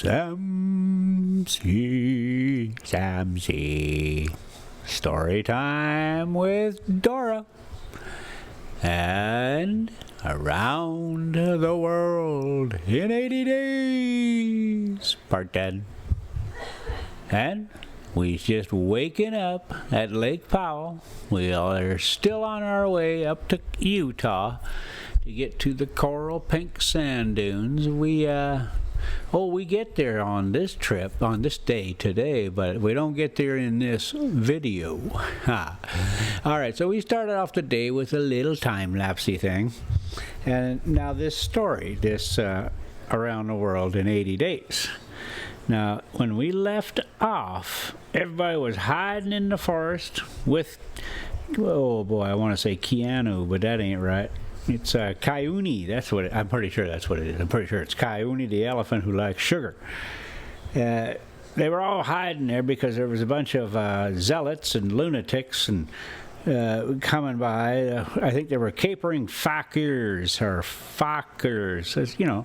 Samsy. Story time with Dora. And around the world in 80 days. Part 10. And we just waking up at Lake Powell. We are still on our way up to Utah to get to the coral pink sand dunes. We get there on this trip, on this day today, but we don't get there in this video. All right, so we started off the day with a little time-lapsey thing. And now this story, this around the world in 80 days. Now, when we left off, everybody was hiding in the forest with, oh boy, I want to say Keanu, but that ain't right. It's Kaiuni. That's what I'm pretty sure that's what it is. I'm pretty sure it's Kaiuni, the elephant who likes sugar. They were all hiding there because there was a bunch of zealots and lunatics and coming by. I think they were capering fakirs, you know,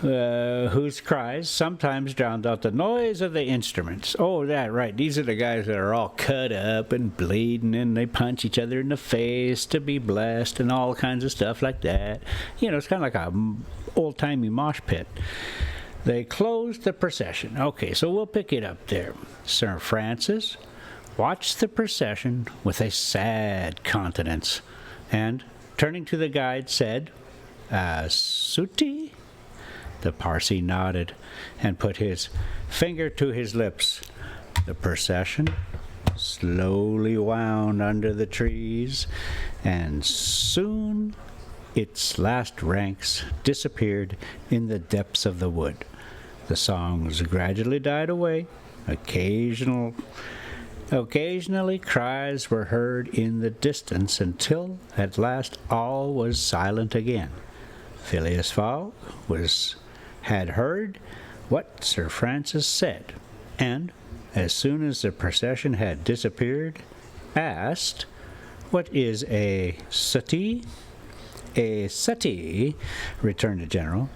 whose cries sometimes drowned out the noise of the instruments. Oh, that, right. These are the guys that are all cut up and bleeding, and they punch each other in the face to be blessed and all kinds of stuff like that. You know, it's kind of like a old-timey mosh pit. They closed the procession. Okay, so we'll pick it up there. Sir Francis watched the procession with a sad countenance, and, turning to the guide, said, Suti? The Parsi nodded and put his finger to his lips. The procession slowly wound under the trees, and soon its last ranks disappeared in the depths of the wood. The songs gradually died away. Occasionally cries were heard in the distance until at last all was silent again. Phileas Fogg had heard what Sir Francis said, and, as soon as the procession had disappeared, asked, "What is a suttee?" "A suttee," returned the general,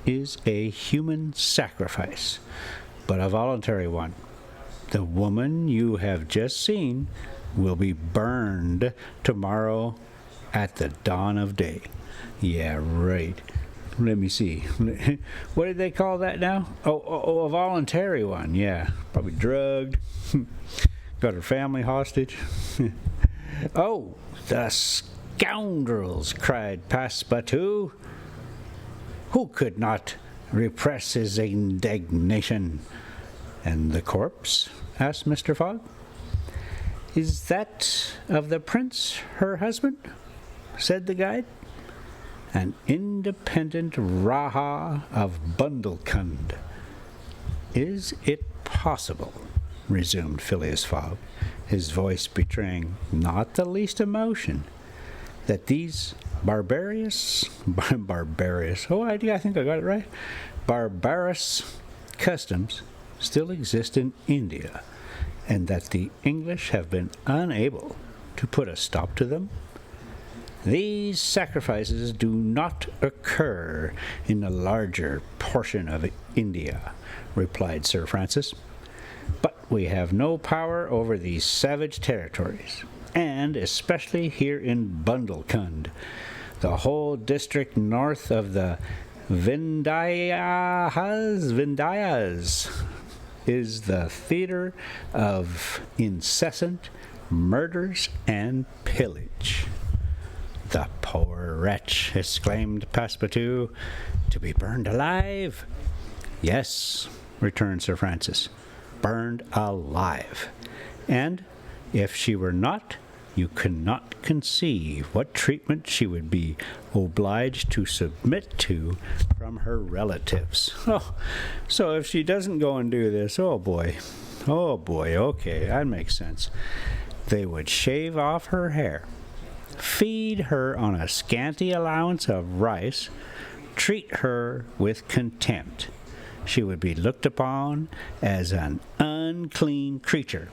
"is a human sacrifice, but a voluntary one. The woman you have just seen will be burned tomorrow at the dawn of day." Yeah, right. Let me see. What did they call that now? Oh, a voluntary one. Yeah, probably drugged. Got her family hostage. "Oh, the scoundrels!" cried Passepartout. Who could not repress his indignation? "And the corpse?" asked Mr. Fogg. "Is that of the prince, her husband?" said the guide. "An independent Raja of Bundelkund." "Is it possible," resumed Phileas Fogg, his voice betraying not the least emotion, "that these barbarous, oh, I think I got it right, barbarous customs still exist in India, and that the English have been unable to put a stop to them? These sacrifices do not occur in the larger portion of India," replied Sir Francis. "But we have no power over these savage territories, and especially here in Bundelkund. The whole district north of the Vindhyas is the theater of incessant murders and pillage." "The poor wretch!" exclaimed Passepartout. "To be burned alive?" "Yes," returned Sir Francis, "burned alive. And if she were not, you cannot conceive what treatment she would be obliged to submit to from her relatives." Oh, so if she doesn't go and do this, oh boy, okay, that makes sense. They would shave off her hair, feed her on a scanty allowance of rice, treat her with contempt. She would be looked upon as an unclean creature,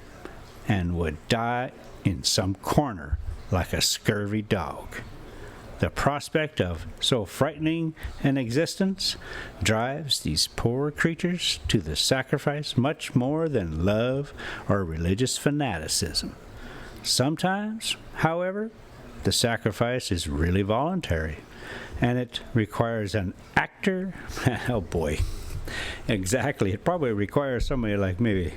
and would die in some corner like a scurvy dog. The prospect of so frightening an existence drives these poor creatures to the sacrifice much more than love or religious fanaticism. Sometimes, however, the sacrifice is really voluntary, and it requires an actor. Oh boy. Exactly. It probably requires somebody like maybe,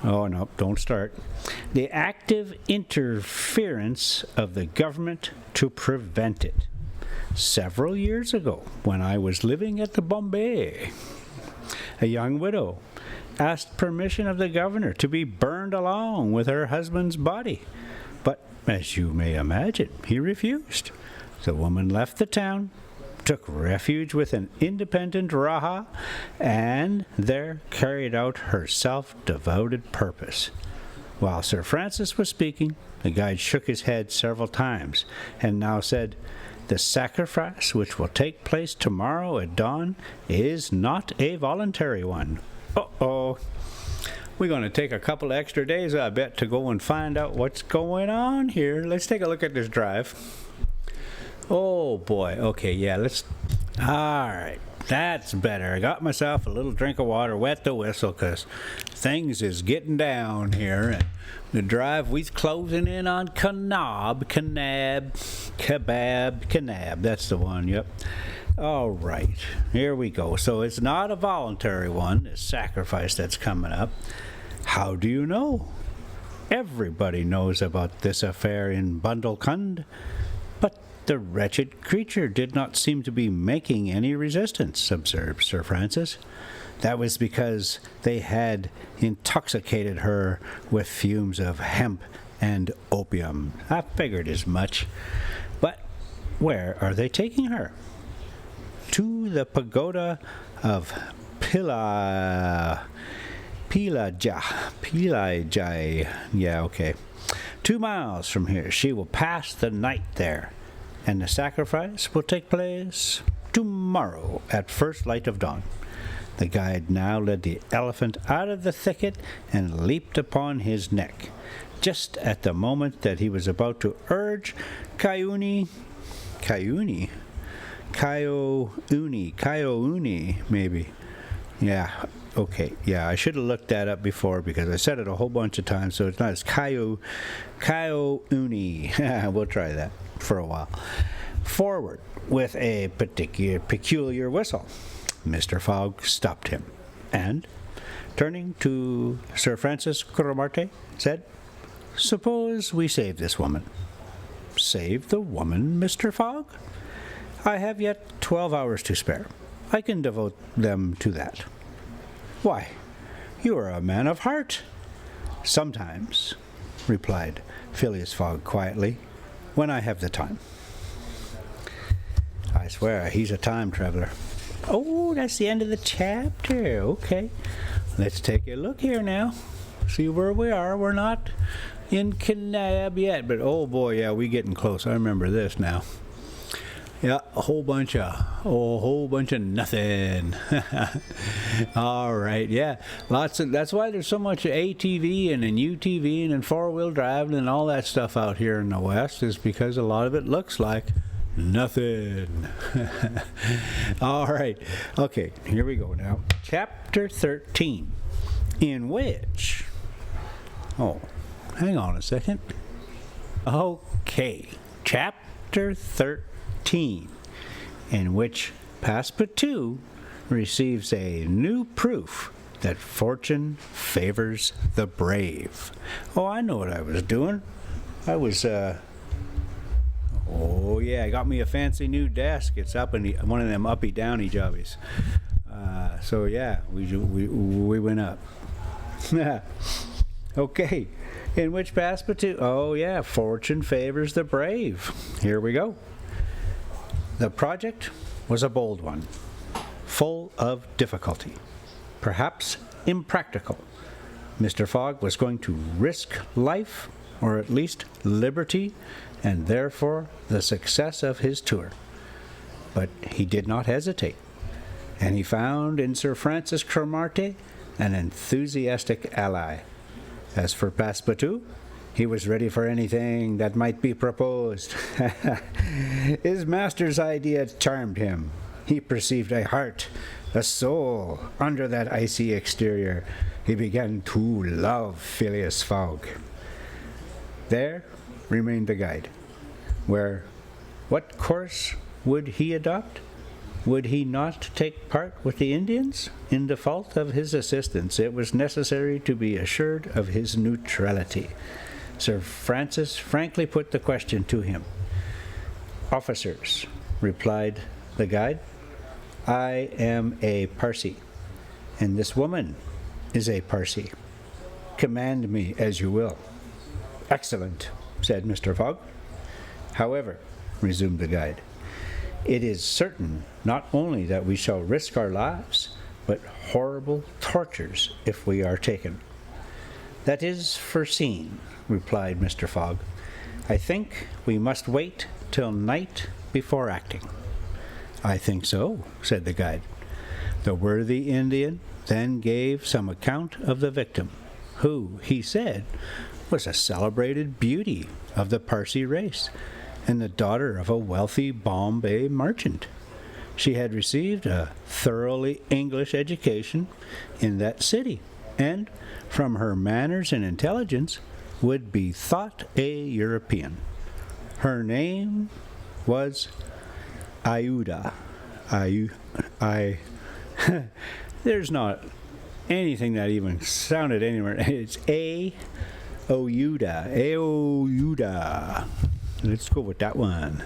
oh no, don't start. The active interference of the government to prevent it. Several years ago, when I was living at the Bombay, a young widow asked permission of the governor to be burned along with her husband's body. But, as you may imagine, he refused. The woman left the town, took refuge with an independent Raja, and there carried out her self-devoted purpose. While Sir Francis was speaking, the guide shook his head several times, and now said, "The sacrifice which will take place tomorrow at dawn is not a voluntary one." Uh-oh. We're going to take a couple extra days, I bet, to go and find out what's going on here. Let's take a look at this drive. Oh boy, okay, yeah, alright, that's better. I got myself a little drink of water, wet the whistle, because things is getting down here, and the drive, we's closing in on Kanab, that's the one, yep. Alright, here we go. So it's not a voluntary one, this sacrifice that's coming up. How do you know? Everybody knows about this affair in Bundelkund, but the wretched creature did not seem to be making any resistance, observed Sir Francis. That was because they had intoxicated her with fumes of hemp and opium. I figured as much. But where are they taking her? To the pagoda of Pilajai. Yeah, okay. 2 miles from here. She will pass the night there, and the sacrifice will take place tomorrow at first light of dawn. The guide now led the elephant out of the thicket and leaped upon his neck. Just at the moment that he was about to urge Kyouni, maybe. Yeah, okay. Yeah, I should have looked that up before because I said it a whole bunch of times, so it's not as Kyouni. We'll try that for a while. Forward with a peculiar whistle. Mr. Fogg stopped him, and, turning to Sir Francis Cromarty, said, "Suppose we save this woman." "Save the woman, Mr. Fogg? I have yet 12 hours to spare. I can devote them to that." "Why, you are a man of heart." "Sometimes," replied Phileas Fogg quietly, "when I have the time." I swear, he's a time traveler. Oh, that's the end of the chapter. Okay. Let's take a look here now. See where we are. We're not in Kanab yet, but oh boy, yeah, we getting close. I remember this now. Yeah, a whole bunch of nothing. All right, yeah, that's why there's so much ATV and UTV and four-wheel driving and all that stuff out here in the West, is because a lot of it looks like nothing. All right, okay, here we go now. Chapter 13, in which, oh, hang on a second. Okay, Chapter 13, in which Passepartout receives a new proof that fortune favors the brave. Oh, I know what I was doing. I was, oh yeah, I got me a fancy new desk. It's up in one of them uppy-downy jobbies. So yeah, we went up. Okay, in which Passepartout, oh yeah, fortune favors the brave. Here we go. The project was a bold one, full of difficulty, perhaps impractical. Mr. Fogg was going to risk life, or at least liberty, and therefore the success of his tour. But he did not hesitate, and he found in Sir Francis Cromarty an enthusiastic ally. As for Passepartout, He was ready for anything that might be proposed. His master's idea charmed him. He perceived a heart, a soul, under that icy exterior. He began to love Phileas Fogg. There remained the guide. What course would he adopt? Would he not take part with the Indians? In default of his assistance, it was necessary to be assured of his neutrality. Sir Francis frankly put the question to him. "Officers," replied the guide, "I am a Parsee, and this woman is a Parsee. Command me as you will." "Excellent," said Mr. Fogg. "However," resumed the guide, "it is certain not only that we shall risk our lives, but horrible tortures if we are taken." "That is foreseen," replied Mr. Fogg. "I think we must wait till night before acting." "I think so," said the guide. The worthy Indian then gave some account of the victim, who, he said, was a celebrated beauty of the Parsee race, and the daughter of a wealthy Bombay merchant. She had received a thoroughly English education in that city, and, from her manners and intelligence, would be thought a European. Her name was Iuda. There's not anything that even sounded anywhere. It's Ouda. Ouda. Let's go with that one.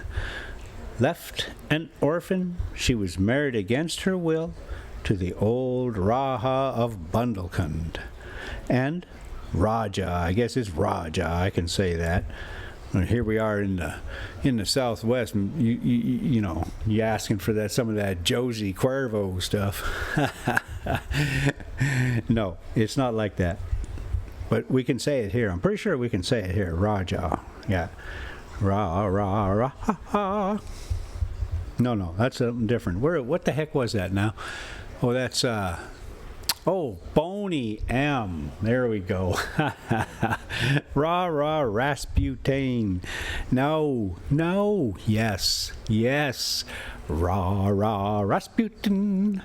Left an orphan, she was married against her will to the old Raja of Bundelkund. And Raja, I guess it's Raja, I can say that. And here we are in the Southwest, and you know, you asking for that, some of that Josie Cuervo stuff. No, it's not like that. But we can say it here. I'm pretty sure we can say it here. Raja. Yeah. Ra. No, that's something different. What the heck was that now? Oh, that's Boney M. There we go. Rasputin. No. Yes. Rasputin.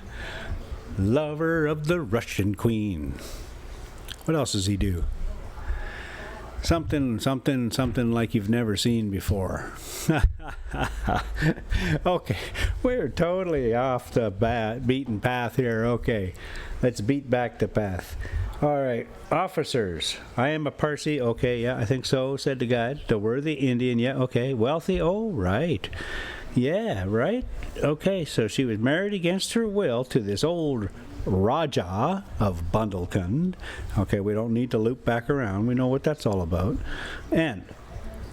Lover of the Russian queen. What else does he do? Something like you've never seen before. Okay, we're totally off the beaten path here. Okay, let's beat back the path. All right, officers, I am a Parsee. Okay, yeah, I think so, said the guide. The worthy Indian, yeah, okay. Wealthy, oh, right. Yeah, right. Okay, so she was married against her will to this old Raja of Bundelkund. Okay, we don't need to loop back around. We know what that's all about. And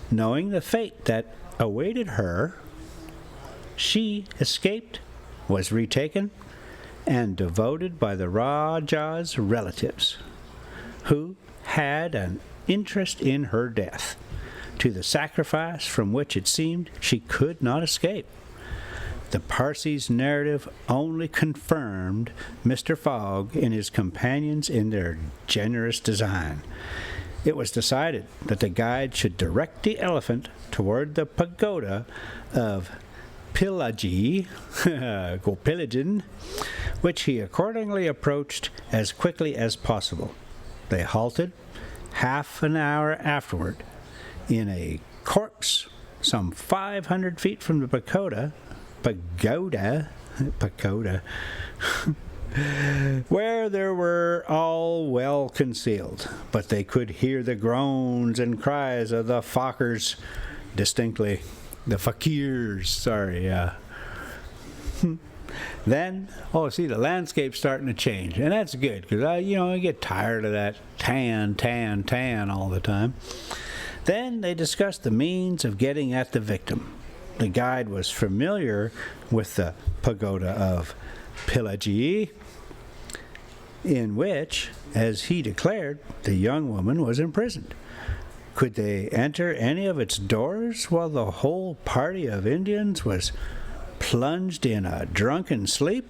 knowing the fate that awaited her, she escaped, was retaken, and devoted by the Raja's relatives, who had an interest in her death, to the sacrifice from which it seemed she could not escape. The Parsee's narrative only confirmed Mr. Fogg and his companions in their generous design. It was decided that the guide should direct the elephant toward the pagoda of Pillaji, Gopilajin, which he accordingly approached as quickly as possible. They halted half an hour afterward in a copse some 500 feet from the pagoda, where they were all well concealed, but they could hear the groans and cries of the Fockers distinctly. The fakirs, sorry, yeah. Then, see, the landscape's starting to change, and that's good, because I get tired of that tan all the time. Then they discussed the means of getting at the victim. The guide was familiar with the pagoda of Pillaji, in which, as he declared, the young woman was imprisoned. Could they enter any of its doors while the whole party of Indians was plunged in a drunken sleep?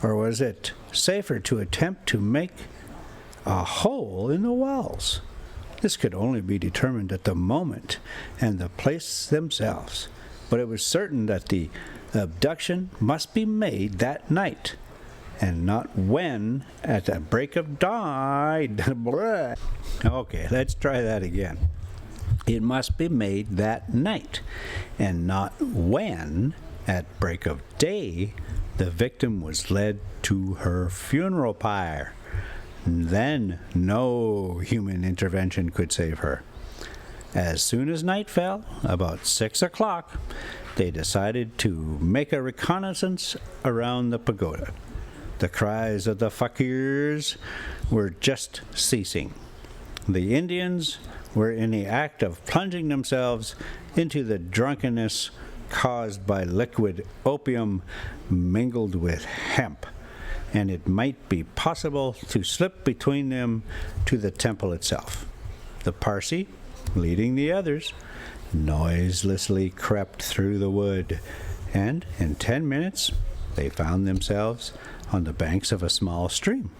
Or was it safer to attempt to make a hole in the walls? This could only be determined at the moment and the place themselves, but it was certain that the abduction must be made that night, and not when at the break of dawn. Okay, let's try that again. It must be made that night, and not when at break of day the victim was led to her funeral pyre. Then no human intervention could save her. As soon as night fell, about 6 o'clock, they decided to make a reconnaissance around the pagoda. The cries of the fakirs were just ceasing. The Indians were in the act of plunging themselves into the drunkenness caused by liquid opium mingled with hemp, and it might be possible to slip between them to the temple itself. The Parsee, leading the others, noiselessly crept through the wood, and in 10 minutes they found themselves on the banks of a small stream,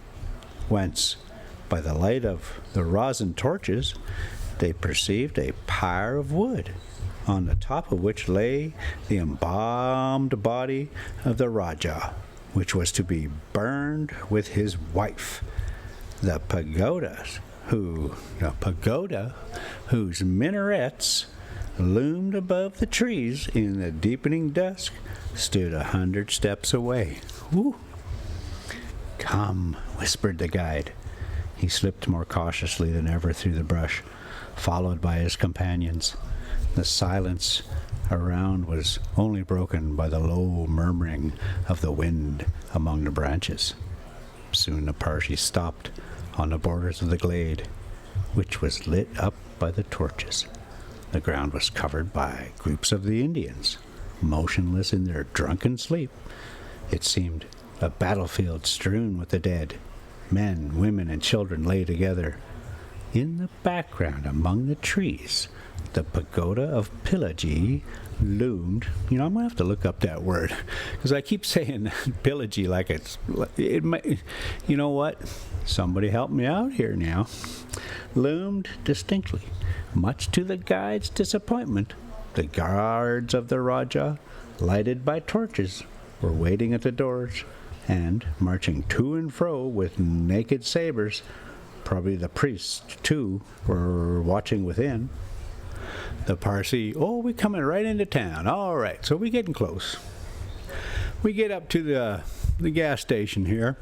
whence, by the light of the rosin torches, they perceived a pyre of wood, on the top of which lay the embalmed body of the Rajah, which was to be burned with his wife. The pagoda, whose minarets loomed above the trees in the deepening dusk, stood 100 steps away. Whew. "Come," whispered the guide. He slipped more cautiously than ever through the brush, followed by his companions. The silence around was only broken by the low murmuring of the wind among the branches. Soon the party stopped on the borders of the glade, which was lit up by the torches. The ground was covered by groups of the Indians, motionless in their drunken sleep. It seemed a battlefield strewn with the dead. Men, women, and children lay together. In the background, among the trees, the pagoda of Pillaji loomed. I'm going to have to look up that word, because I keep saying Pillaji like it might, you know what? Somebody help me out here now. Loomed distinctly. Much to the guide's disappointment, the guards of the Rajah, lighted by torches, were waiting at the doors, and marching to and fro with naked sabers. Probably the priests, too, were watching within. The Parsee, we're coming right into town. All right, so we're getting close. We get up to the gas station here,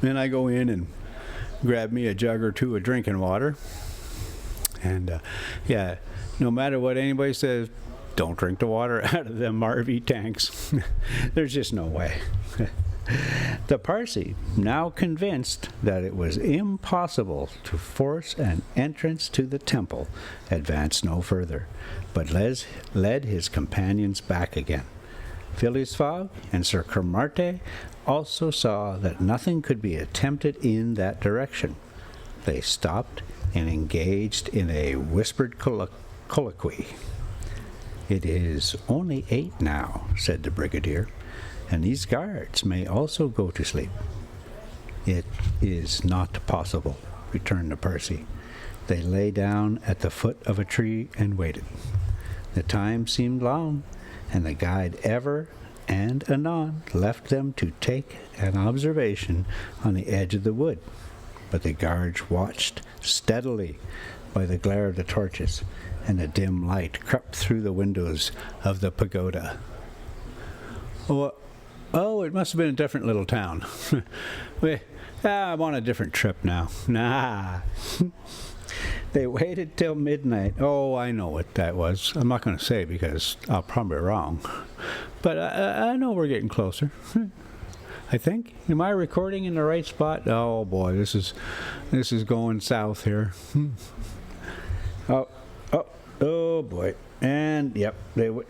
and I go in and grab me a jug or two of drinking water. And, no matter what anybody says, don't drink the water out of them RV tanks. There's just no way. The Parsee, now convinced that it was impossible to force an entrance to the temple, advanced no further, but led his companions back again. Phileas Fogg and Sir Cromarty also saw that nothing could be attempted in that direction. They stopped and engaged in a whispered colloquy. "It is only 8 now," said the brigadier, "and these guards may also go to sleep." "It is not possible," returned the Parsee. They lay down at the foot of a tree and waited. The time seemed long, and the guide ever and anon left them to take an observation on the edge of the wood. But the guards watched steadily by the glare of the torches, and a dim light crept through the windows of the pagoda. Oh, it must have been a different little town. I'm on a different trip now. Nah. They waited till midnight. Oh, I know what that was. I'm not going to say because I'll probably be wrong. But I know we're getting closer. I think. Am I recording in the right spot? Oh boy, this is going south here. Oh boy. And yep,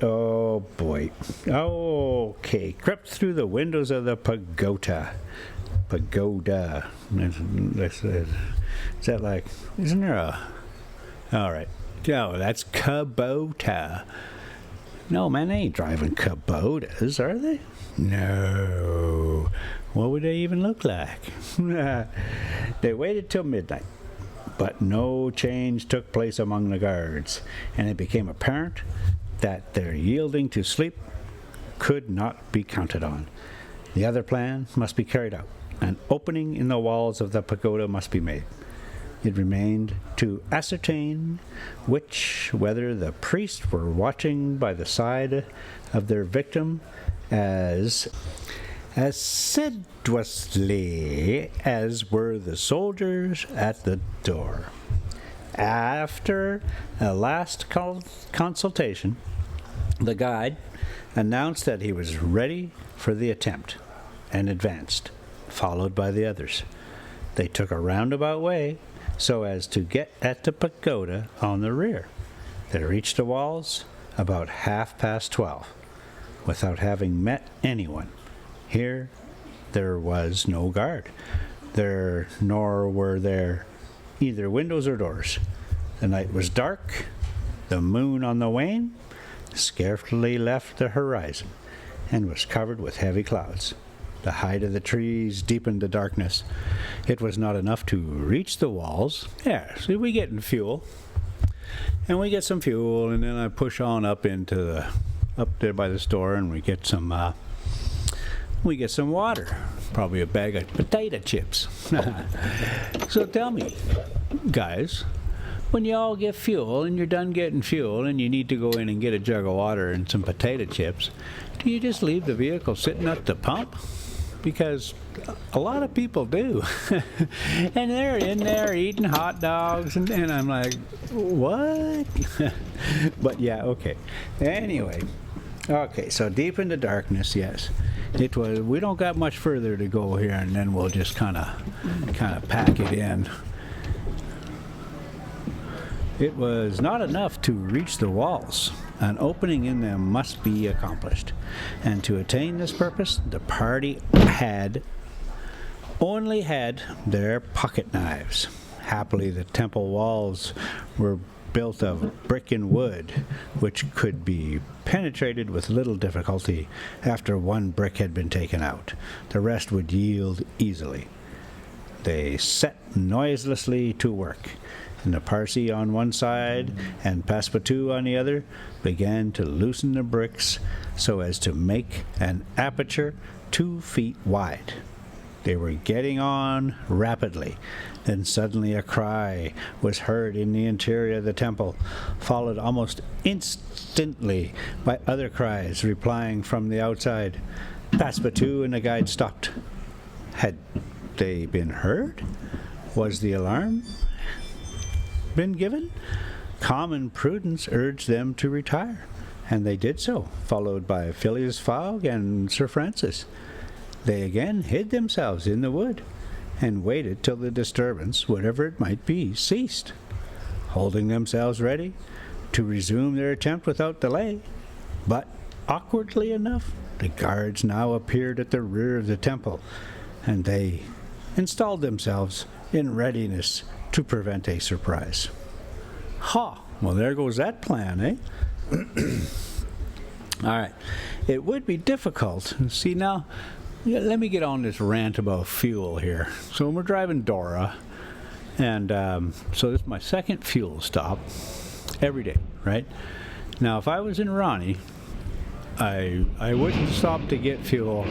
oh boy. Okay, crept through the windows of the pagoda. Is that like? Isn't there a? All right. Oh, that's Kubota. No, man, they ain't driving Kubotas, are they? No. What would they even look like? They waited till midnight. But no change took place among the guards, and it became apparent that their yielding to sleep could not be counted on. The other plan must be carried out. An opening in the walls of the pagoda must be made. It remained to ascertain whether the priests were watching by the side of their victim as assiduously as were the soldiers at the door. After a last consultation, the guide announced that he was ready for the attempt and advanced, followed by the others. They took a roundabout way so as to get at the pagoda on the rear. They reached the walls about 12:30 without having met anyone. Here there was no guard, nor were there either windows or doors. The night was dark. The moon on the wane scarcely left the horizon and was covered with heavy clouds. The height of the trees deepened the darkness. It was not enough to reach the walls. Yeah, so we get in fuel. And we get some fuel, and then I push on up there by the store, and we get some water. Probably a bag of potato chips. So tell me, guys, when you all get fuel and you're done getting fuel and you need to go in and get a jug of water and some potato chips, do you just leave the vehicle sitting at the pump? Because a lot of people do. And they're in there eating hot dogs, and I'm like, what? But yeah, okay. Anyway, okay, so deep into darkness, yes. It was. We don't got much further to go here, and then we'll just kind of pack it in. It was not enough to reach the walls. An opening in them must be accomplished. And to attain this purpose, the party only had their pocket knives. Happily, the temple walls were built of brick and wood, which could be penetrated with little difficulty after one brick had been taken out. The rest would yield easily. They set noiselessly to work, and the Parsi on one side and Passepartout on the other began to loosen the bricks so as to make an aperture 2 feet wide. They were getting on rapidly. Then suddenly a cry was heard in the interior of the temple, followed almost instantly by other cries replying from the outside. Passepartout and the guide stopped. Had they been heard? Was the alarm been given? Common prudence urged them to retire, and they did so, followed by Phileas Fogg and Sir Francis. They again hid themselves in the wood and waited till the disturbance, whatever it might be, ceased, holding themselves ready to resume their attempt without delay. But, awkwardly enough, the guards now appeared at the rear of the temple, and they installed themselves in readiness to prevent a surprise. Ha! Well, there goes that plan, eh? All right. It would be difficult. See, now, let me get on this rant about fuel here. So we're driving Dora, and so this is my second fuel stop every day, right? Now, if I was in Ronnie, I wouldn't stop to get fuel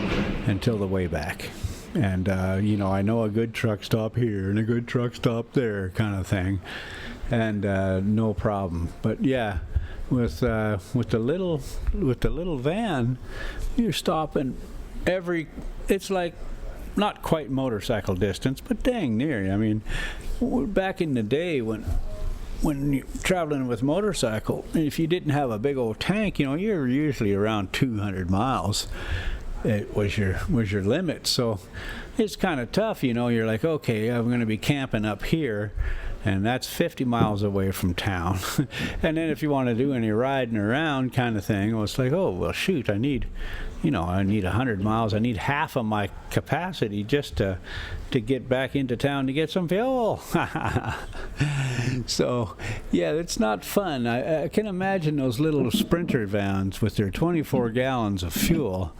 until the way back. And, I know a good truck stop here and a good truck stop there kind of thing. And no problem. But, yeah, with the little van, you're stopping it's like not quite motorcycle distance, but dang near. I mean, back in the day when you're traveling with motorcycle, if you didn't have a big old tank, you're usually around 200 miles. It was your limit. So it's kind of tough, you're like, okay, I'm going to be camping up here, and that's 50 miles away from town. And then if you want to do any riding around kind of thing, well, it's like, oh, well, shoot, I need 100 miles. I need half of my capacity just to get back into town to get some fuel. So, yeah, it's not fun. I can imagine those little Sprinter vans with their 24 gallons of fuel,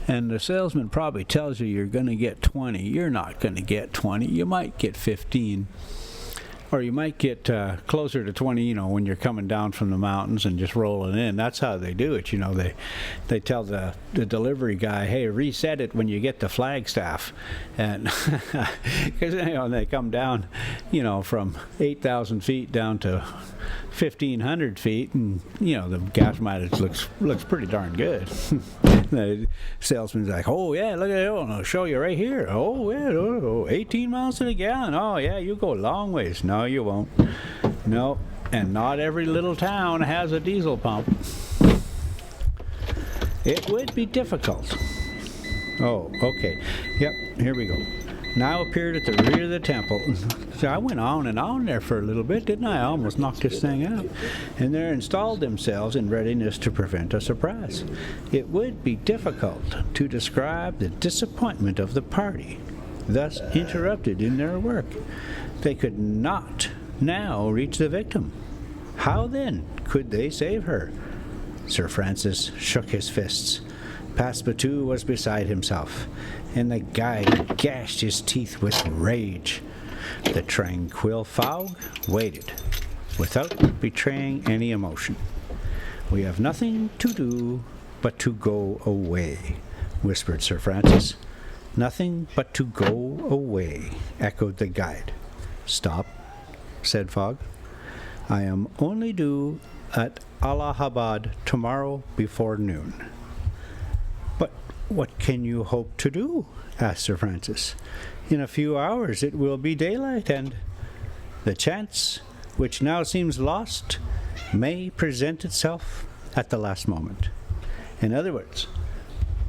and the salesman probably tells you you're going to get 20. You're not going to get 20. You might get 15. Or you might get closer to 20, when you're coming down from the mountains and just rolling in. That's how they do it, They tell the delivery guy, hey, reset it when you get to Flagstaff. And because they come down, from 8,000 feet down to 1,500 feet, and the gas mileage looks pretty darn good. The salesman's like, oh yeah, look at it, I'll show you right here. Oh yeah, 18 miles to the gallon. Oh yeah, you go a long ways. No, you won't. No, and not every little town has a diesel pump. It would be difficult. Oh, okay. Yep, here we go. Now appeared at the rear of the temple. So I went on and on there for a little bit, didn't I? I almost knocked this thing out. And there installed themselves in readiness to prevent a surprise. It would be difficult to describe the disappointment of the party, thus interrupted in their work. They could not now reach the victim. How then could they save her? Sir Francis shook his fists. Passepartout was beside himself, and the guide gashed his teeth with rage. The tranquil fog waited, without betraying any emotion. We have nothing to do but to go away, whispered Sir Francis. Nothing but to go away, echoed the guide. Stop, said Fogg. I am only due at Allahabad tomorrow before noon. But what can you hope to do? Asked Sir Francis. In a few hours it will be daylight, and the chance, which now seems lost, may present itself at the last moment. In other words,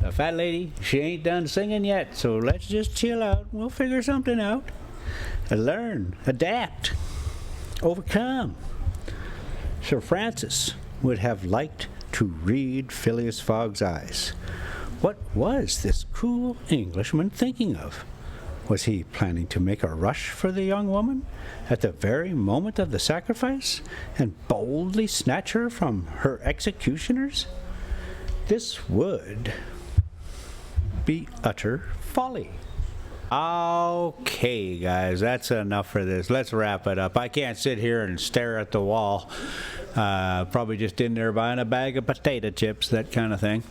the fat lady, she ain't done singing yet, so let's just chill out. We'll figure something out. Learn, adapt, overcome. Sir Francis would have liked to read Phileas Fogg's eyes. What was this cool Englishman thinking of? Was he planning to make a rush for the young woman at the very moment of the sacrifice and boldly snatch her from her executioners? This would be utter folly. Okay, guys, that's enough for this. Let's wrap it up. I can't sit here and stare at the wall. Probably just in there buying a bag of potato chips, that kind of thing.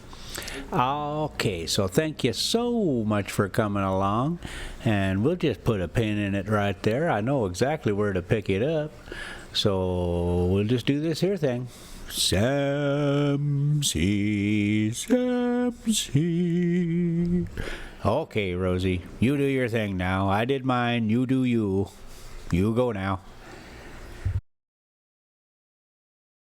Okay, so thank you so much for coming along, and we'll just put a pin in it right there. I know exactly where to pick it up, so we'll just do this here thing. Samsy, Samsy. Okay, Rosie, you do your thing now. I did mine, you do you. You go now.